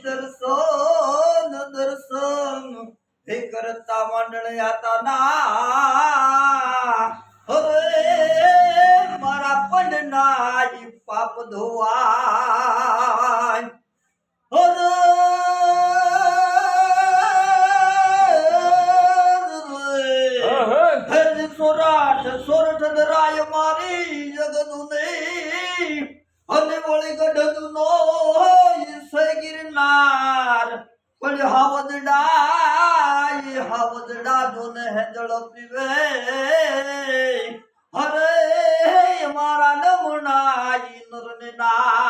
दर्शन दर्शन हे करता मंडळ आता ना अरे मारा पण नाही पाप धोवाय अरे सोराठ सोरठ राय मारी जगदुने અને વળી ગઢનો ઈસે ગિરનાર પણ હાવદડા જોને હેજળ પીવે અરે મારા નમણા ઈ નરને ના